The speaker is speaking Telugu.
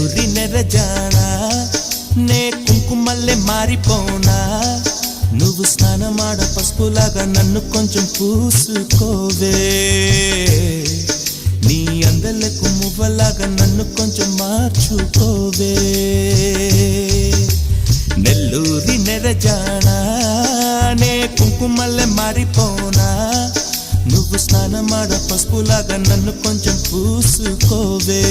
నెల్లూరి నెరజానా నే కుంకుమల్లే మారిపోనా నువ్వు స్నానమాడ పసుపులాగా నన్ను కొంచెం పూసుకోవే నీ అందలకు మువ్వలాగా నన్ను కొంచెం మార్చుకోవే నెల్లూరి నెరజానా నే కుంకుమల్లే మారిపోనా నువ్వు స్నానమాడ పసుపులాగా నన్ను కొంచెం పూసుకోవే